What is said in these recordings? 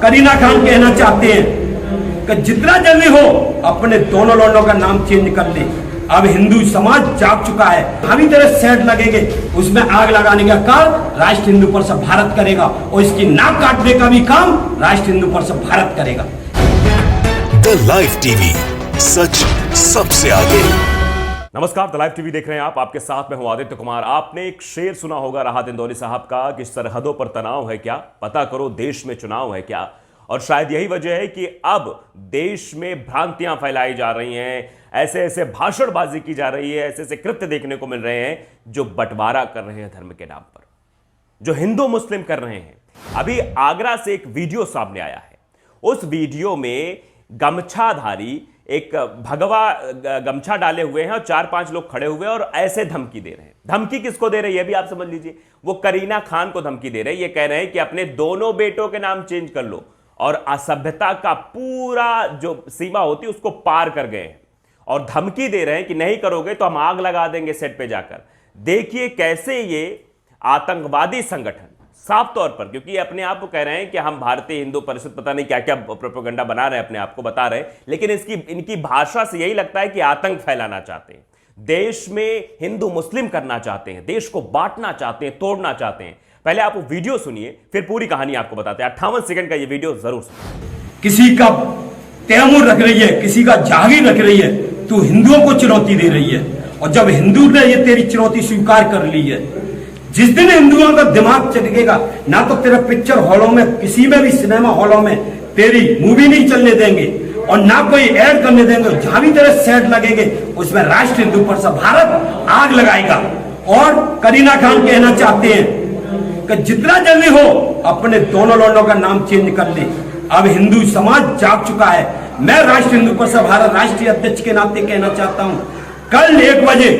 करीना खान कहना चाहते हैं कि जितना जल्दी हो अपने दोनों लौंडों का नाम चेंज कर ले। अब हिंदू समाज जाग चुका है। हम ही तरह सेट लगेंगे, उसमें आग लगाने का काम राष्ट्र हिंदू परिषद भारत करेगा और इसकी नाक काटने का भी काम राष्ट्र हिंदू परिषद भारत करेगा। द लाइव टीवी, सच सबसे आगे। नमस्कार, द लाइव टीवी देख रहे हैं आप। आपके साथ में हूं आदित्य कुमार। आपने एक शेर सुना होगा राहत इंदौरी साहब का कि सरहदों पर तनाव है क्या, पता करो देश में चुनाव है क्या। और शायद यही वजह है कि अब देश में भ्रांतियां फैलाई जा रही हैं, ऐसे ऐसे भाषणबाजी की जा रही है, ऐसे ऐसे कृत्य देखने को मिल रहे हैं जो बंटवारा कर रहे हैं धर्म के नाम पर, जो हिंदू मुस्लिम कर रहे हैं। अभी आगरा से एक वीडियो सामने आया है। उस वीडियो में गमछाधारी एक भगवा गमछा डाले हुए हैं और 4-5 लोग खड़े हुए हैं और ऐसे धमकी दे रहे हैं। धमकी किसको दे रहे हैं ये भी आप समझ लीजिए। वो करीना खान को धमकी दे रहे हैं। ये कह रहे हैं कि अपने दोनों बेटों के नाम चेंज कर लो, और असभ्यता का पूरा जो सीमा होती है उसको पार कर गए हैं और धमकी दे रहे हैं कि नहीं करोगे तो हम आग लगा देंगे सेट पे जाकर। देखिए कैसे ये आतंकवादी संगठन साफ तौर पर, क्योंकि अपने आप को कह रहे हैं कि हम भारतीय हिंदू परिषद पता नहीं क्या क्या प्रोपेगेंडा बना रहे हैं, अपने आप को बता रहे हैं, लेकिन इनकी भाषा से यही लगता है कि आतंक फैलाना चाहते हैं, देश में हिंदू मुस्लिम करना चाहते हैं, देश को बांटना चाहते हैं, तोड़ना चाहते हैं। पहले आप वो वीडियो सुनिए, फिर पूरी कहानी आपको बताते हैं। 58 सेकंड का ये वीडियो जरूर सुनिए। किसी का तैमूर रख रही है, किसी का जहांगीर रख रही है, तू हिंदुओं को चुनौती दे रही है। और जब हिंदू ने ये तेरी चुनौती स्वीकार कर ली है, जिस दिन हिंदुओं का दिमाग चटकेगा ना, तो तेरा पिक्चर हॉलों में, किसी में भी सिनेमा हॉलों में तेरी मूवी नहीं चलने देंगे और ना कोई ऐड करने देंगे। जहां भी तेरे सेट लगेंगे उसमें राष्ट्र हिंदू परिषद भारत आग लगाएगा। और करीना खान कहना चाहते हैं कि जितना जल्दी हो अपने दोनों लौंडों का नाम चेंज कर ले। अब हिंदू समाज जाग चुका है। मैं राष्ट्र हिंदू परिषद भारत राष्ट्रीय अध्यक्ष के नाते कहना चाहता हूं, कल 1 बजे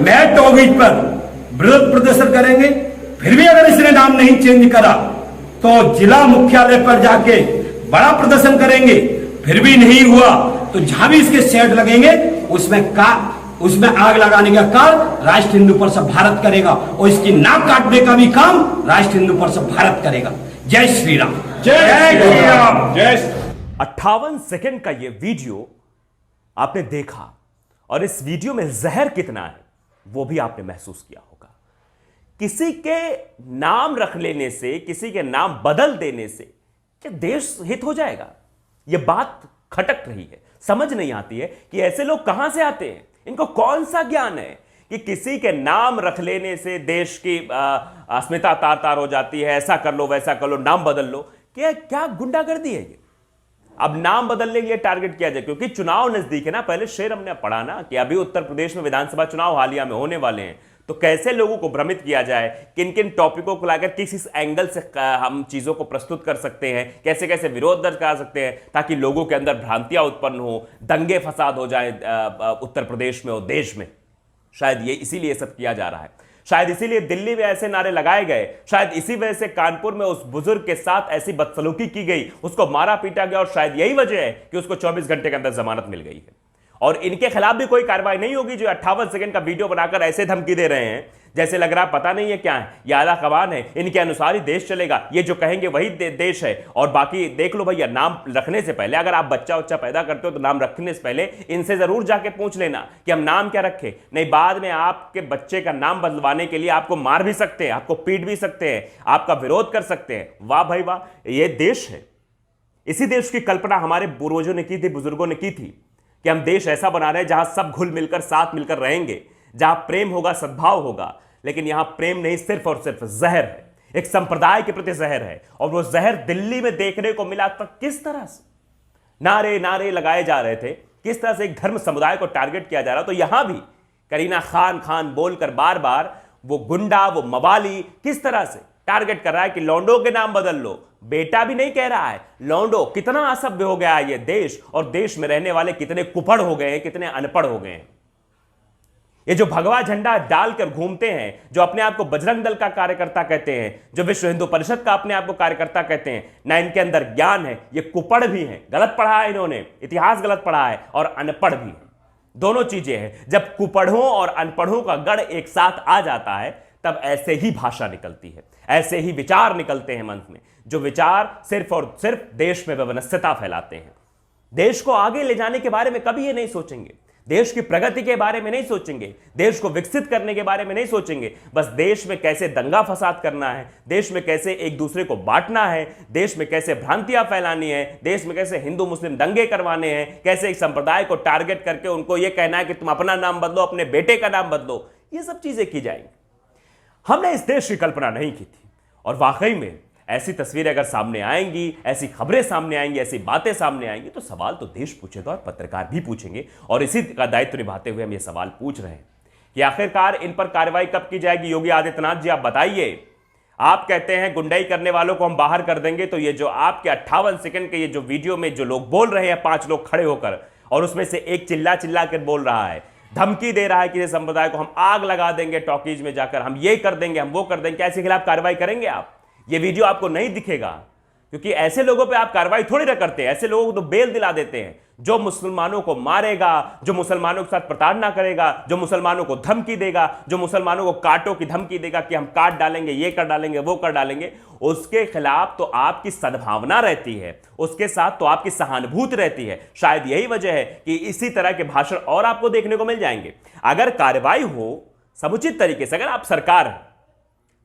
मैं टॉगीज पर विरोध प्रदर्शन करेंगे। फिर भी अगर इसने नाम नहीं चेंज करा तो जिला मुख्यालय पर जाके बड़ा प्रदर्शन करेंगे। फिर भी नहीं हुआ तो जहां भी इसके सेट लगेंगे उसमें आग लगाने का काम राष्ट्र हिंदू परिषद भारत करेगा और इसकी नाक काटने का भी काम राष्ट्र हिंदू परिषद भारत करेगा। जय श्री राम, जय श्री राम, जय। 58 सेकंड का ये वीडियो आपने देखा और इस वीडियो में जहर कितना है वो भी आपने महसूस किया होगा। किसी के नाम रख लेने से, किसी के नाम बदल देने से क्या देश हित हो जाएगा? यह बात खटक रही है, समझ नहीं आती है कि ऐसे लोग कहां से आते हैं, इनको कौन सा ज्ञान है कि किसी के नाम रख लेने से देश की अस्मिता तार तार हो जाती है। ऐसा कर लो, वैसा कर लो, नाम बदल लो। क्या गुंडागर्दी है ये? अब नाम बदलने के लिए टारगेट किया जाए क्योंकि चुनाव नजदीक है ना। पहले शेर हमने पढ़ा ना कि अभी उत्तर प्रदेश में विधानसभा चुनाव हालिया में होने वाले हैं, तो कैसे लोगों को भ्रमित किया जाए, किन किन टॉपिकों को लाकर किस एंगल से हम चीजों को प्रस्तुत कर सकते हैं, कैसे कैसे विरोध दर्ज करा सकते हैं ताकि लोगों के अंदर भ्रांतियां उत्पन्न हो, दंगे फसाद हो जाए उत्तर प्रदेश में और देश में। शायद ये इसीलिए सब किया जा रहा है। शायद इसीलिए दिल्ली में ऐसे नारे लगाए गए। शायद इसी वजह से कानपुर में उस बुजुर्ग के साथ ऐसी बदसलूकी की गई, उसको मारा पीटा गया, और शायद यही वजह है कि उसको 24 घंटे के अंदर जमानत मिल गई है। और इनके खिलाफ भी कोई कार्रवाई नहीं होगी जो 58 सेकंड का वीडियो बनाकर ऐसे धमकी दे रहे हैं जैसे लग रहा पता नहीं है क्या है, ये आला कमान है, इनके अनुसार ही देश चलेगा, ये जो कहेंगे वही देश है। और बाकी देख लो भैया, नाम रखने से पहले, अगर आप बच्चा उच्चा पैदा करते हो तो नाम रखने से पहले इनसे जरूर जाके पूछ लेना कि हम नाम क्या रखें। नहीं, बाद में आपके बच्चे का नाम बदलवाने के लिए आपको मार भी सकते हैं, आपको पीट भी सकते हैं, आपका विरोध कर सकते हैं। वाह भाई वाह, ये देश है। इसी देश की कल्पना हमारे पूर्वजों ने की थी, बुजुर्गों ने की थी कि हम देश ऐसा बना रहे हैं जहां सब घुल मिलकर साथ मिलकर रहेंगे, जहां प्रेम होगा, सद्भाव होगा। लेकिन यहां प्रेम नहीं, सिर्फ और सिर्फ जहर है, एक संप्रदाय के प्रति जहर है। और वो जहर दिल्ली में देखने को मिला। तो किस तरह से नारे नारे लगाए जा रहे थे, किस तरह से एक धर्म समुदाय को टारगेट किया जा रहा। तो यहां भी करीना खान बोलकर बार बार वो गुंडा, वो मवाली किस तरह से टारगेट कर रहा है कि लौंडो के नाम बदल लो। बेटा भी नहीं कह रहा है, लौंडो। कितना असभ्य हो गया है ये देश, और देश में रहने वाले कितने कुपड़ हो गए हैं, कितने अनपढ़ हो गए हैं। ये जो भगवा झंडा डालकर घूमते हैं, जो अपने आप को बजरंग दल का कार्यकर्ता कहते हैं, जो विश्व हिंदू परिषद का अपने आप को कार्यकर्ता कहते हैं, ना इनके अंदर ज्ञान है, ये कुपड़ भी हैं, गलत पढ़ा है इन्होंने, इतिहास गलत पढ़ा है, और अनपढ़ भी है। दोनों चीजें हैं। जब कुपढ़ों और अनपढ़ों का गढ़ एक साथ आ जाता है तब ऐसे ही भाषा निकलती है, ऐसे ही विचार निकलते हैं मन में, जो विचार सिर्फ और सिर्फ देश में वैमनस्यता फैलाते हैं। देश को आगे ले जाने के बारे में कभी ये नहीं सोचेंगे, देश की प्रगति के बारे में नहीं सोचेंगे, देश को विकसित करने के बारे में नहीं सोचेंगे। बस देश में कैसे दंगा फसाद करना है, देश में कैसे एक दूसरे को बांटना है, देश में कैसे भ्रांतियां फैलानी है, देश में कैसे हिंदू मुस्लिम दंगे करवाने हैं, कैसे एक संप्रदाय को टारगेट करके उनको यह कहना है कि तुम अपना नाम बदलो, अपने बेटे का नाम बदलो, ये सब चीजें की जाएंगी। हमने इस देश की कल्पना नहीं की थी, और वाकई में ऐसी तस्वीरें अगर सामने आएंगी, ऐसी खबरें सामने आएंगी, ऐसी बातें सामने आएंगी, तो सवाल तो देश पूछेगा और पत्रकार भी पूछेंगे। और इसी का दायित्व निभाते हुए हम ये सवाल पूछ रहे हैं कि आखिरकार इन पर कार्रवाई कब की जाएगी। योगी आदित्यनाथ जी, आप बताइए। आप कहते हैं गुंडाई करने वालों को हम बाहर कर देंगे, तो ये जो आपके 58 सेकंड के ये जो वीडियो में जो लोग बोल रहे हैं, 5 लोग खड़े होकर, और उसमें से एक चिल्ला चिल्ला कर बोल रहा है, धमकी दे रहा है कि संप्रदाय को हम आग लगा देंगे, टॉकीज में जाकर हम ये कर देंगे, हम वो कर देंगे, क्या इसके खिलाफ कार्रवाई करेंगे आप? ये वीडियो आपको नहीं दिखेगा, क्योंकि ऐसे लोगों पे आप कार्रवाई थोड़ी ना करते हैं। ऐसे लोगों को तो बेल दिला देते हैं। जो मुसलमानों को मारेगा, जो मुसलमानों के साथ प्रताड़ना करेगा, जो मुसलमानों को धमकी देगा, जो मुसलमानों को काटो की धमकी देगा कि हम काट डालेंगे, ये कर डालेंगे, वो कर डालेंगे, उसके खिलाफ तो आपकी सद्भावना रहती है, उसके साथ तो आपकी सहानुभूति रहती है। शायद यही वजह है कि इसी तरह के भाषण और आपको देखने को मिल जाएंगे। अगर कार्रवाई हो समुचित तरीके से, अगर आप सरकार हैं,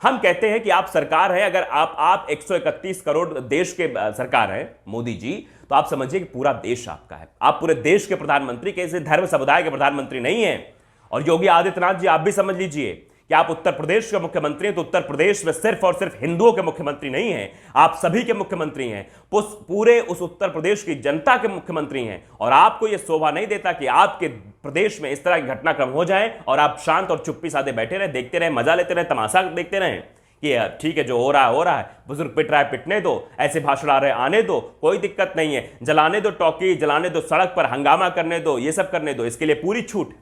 हम कहते हैं कि आप सरकार है, अगर आप 131 करोड़ देश के सरकार है मोदी जी, तो आप समझिए कि पूरा देश आपका है। आप पूरे देश के प्रधानमंत्री, कैसे धर्म समुदाय के प्रधानमंत्री नहीं है। और योगी आदित्यनाथ जी, आप भी समझ लीजिए कि आप उत्तर प्रदेश के मुख्यमंत्री हैं, तो उत्तर प्रदेश में सिर्फ और सिर्फ हिंदुओं के मुख्यमंत्री नहीं हैं, आप सभी के मुख्यमंत्री हैं, पूरे उस उत्तर प्रदेश की जनता के मुख्यमंत्री हैं। और आपको यह शोभा नहीं देता कि आपके प्रदेश में इस तरह के घटनाक्रम हो जाएं और आप शांत और चुप्पी साधे बैठे रहे, देखते रहे, मजा लेते रहे, तमाशा देखते रहे कि ठीक है, जो हो रहा है, बुजुर्ग पिट रहा है, पिटने दो, ऐसे भाषण आ रहे आने दो, कोई दिक्कत नहीं है, जलाने दो टॉकी, जलाने दो सड़क पर, हंगामा करने दो, ये सब करने दो, इसके लिए पूरी छूट।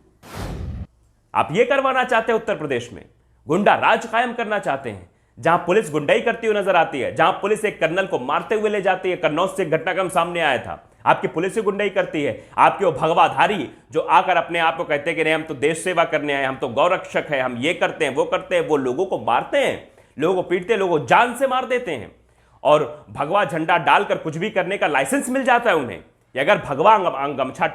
आप ये करवाना चाहते हैं उत्तर प्रदेश में, गुंडा राज कायम करना चाहते हैं, जहां पुलिस गुंडाई करती हुई नजर आती है, जहां पुलिस एक कर्नल को मारते हुए ले जाती है। कन्नौज से घटनाक्रम सामने आया था, आपकी पुलिस ही गुंडाई करती है। आपके वो भगवाधारी जो आकर अपने आप को कहते हैं कि नहीं, हम तो देश सेवा करने आए, हम तो गौरक्षक है, हम ये करते हैं, वो करते हैं, वो लोगों को मारते हैं, लोगों को पीटते हैं, लोगों को जान से मार देते हैं, और भगवा झंडा डालकर कुछ भी करने का लाइसेंस मिल जाता है उन्हें। अगर भगवा गमछा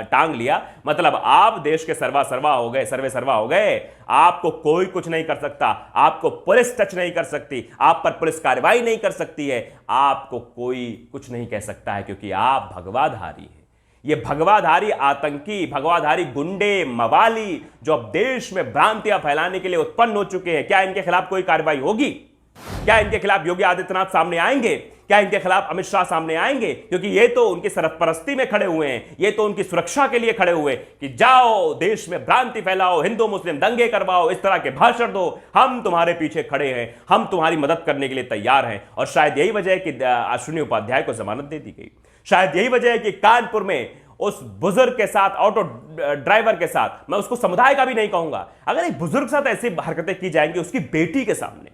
टांग लिया, मतलब आप देश के सर्वा सर्वा हो गए, सर्वे सर्वा हो गए, आपको कोई कुछ नहीं कर सकता, आपको पुलिस टच नहीं कर सकती, आप पर पुलिस कार्रवाई नहीं कर सकती है, आपको कोई कुछ नहीं कह सकता है, क्योंकि आप भगवाधारी हैं। ये भगवाधारी आतंकी, भगवाधारी गुंडे, मवाली जो अब देश में भ्रांतियां फैलाने के लिए उत्पन्न हो चुके हैं, क्या इनके खिलाफ कोई कार्रवाई होगी? क्या इनके खिलाफ योगी आदित्यनाथ सामने आएंगे? क्या इनके खिलाफ अमित शाह सामने आएंगे? क्योंकि ये तो उनकी सरपरस्ती में खड़े हुए हैं, ये तो उनकी सुरक्षा के लिए खड़े हुए कि जाओ देश में भ्रांति फैलाओ, हिंदू मुस्लिम दंगे करवाओ, इस तरह के भाषण दो, हम तुम्हारे पीछे खड़े हैं, हम तुम्हारी मदद करने के लिए तैयार हैं। और शायद यही वजह है कि अश्विनी उपाध्याय को जमानत दे दी गई। शायद यही वजह है कि कानपुर में उस बुजुर्ग के साथ, ऑटो ड्राइवर के साथ, मैं उसको समुदाय का भी नहीं कहूंगा, अगर एक बुजुर्ग के साथ ऐसी हरकतें की जाएंगी, उसकी बेटी के सामने,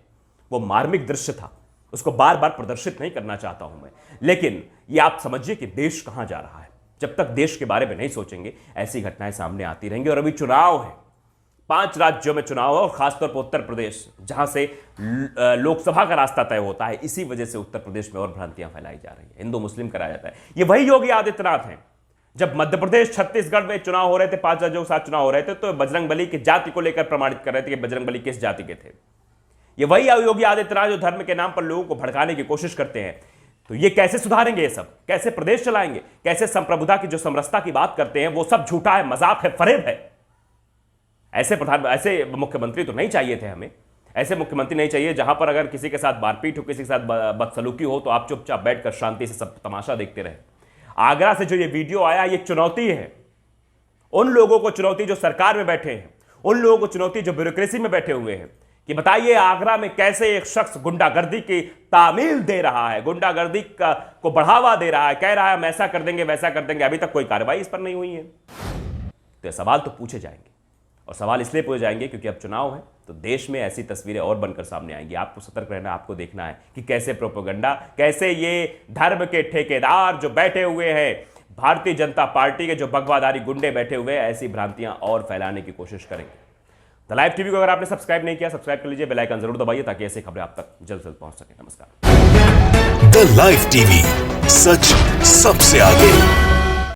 वो मार्मिक दृश्य था, उसको बार बार प्रदर्शित नहीं करना चाहता हूं मैं, लेकिन ये आप समझिए कि देश कहां जा रहा है। जब तक देश के बारे में नहीं सोचेंगे, ऐसी घटनाएं सामने आती रहेंगी। और अभी चुनाव है, 5 राज्यों में चुनाव है, और खासतौर पर उत्तर प्रदेश, जहां से लोकसभा का रास्ता तय होता है, इसी वजह से उत्तर प्रदेश में और भ्रांतियां फैलाई जा रही है, हिंदू मुस्लिम कराया जाता है। ये वही योगी आदित्यनाथ हैं। जब मध्य प्रदेश, छत्तीसगढ़ में चुनाव हो रहे थे, 5 राज्यों के साथ चुनाव हो रहे थे, तो बजरंगबली की जाति को लेकर प्रमाणित कर रहे थे कि बजरंगबली किस जाति के थे। ये वही योगी आदित्यनाथ जो धर्म के नाम पर लोगों को भड़काने की कोशिश करते हैं। तो ये कैसे सुधारेंगे? ये सब कैसे प्रदेश चलाएंगे? कैसे संप्रभुता की जो समरसता की बात करते हैं, वो सब झूठा है, मजाक है, फरेब है। ऐसे मुख्यमंत्री तो नहीं चाहिए थे हमें। ऐसे मुख्यमंत्री नहीं चाहिए जहां पर अगर किसी के साथ मारपीट हो, किसी के साथ बदसलूकी हो, तो आप चुपचाप बैठकर शांति से सब तमाशा देखते रहे। आगरा से जो ये वीडियो आया, ये चुनौती है उन लोगों को, चुनौती जो सरकार में बैठे हैं, उन लोगों को चुनौती जो ब्यूरोक्रेसी में बैठे हुए हैं, कि बताइए आगरा में कैसे एक शख्स गुंडागर्दी की तामील दे रहा है, गुंडागर्दी को बढ़ावा दे रहा है, कह रहा है हम ऐसा कर देंगे, वैसा कर देंगे, अभी तक कोई कार्रवाई इस पर नहीं हुई है। तो ये सवाल तो पूछे जाएंगे, और सवाल इसलिए पूछे जाएंगे क्योंकि अब चुनाव है, तो देश में ऐसी तस्वीरें और बनकर सामने आएंगी। आपको सतर्क रहना, आपको देखना है कि कैसे प्रोपेगेंडा, कैसे ये धर्म के ठेकेदार जो बैठे हुए हैं, भारतीय जनता पार्टी के जो भगवाधारी गुंडे बैठे हुए हैं, ऐसी भ्रांतियां और फैलाने की कोशिश करेंगे। द लाइव टीवी को अगर आपने सब्सक्राइब नहीं किया, सब्सक्राइब कर लीजिए, बेल आइकन जरूर दबाइए ताकि ऐसी खबरें आप तक जल्द से जल्द पहुंच सके। नमस्कार। द लाइव टीवी, सच सबसे आगे।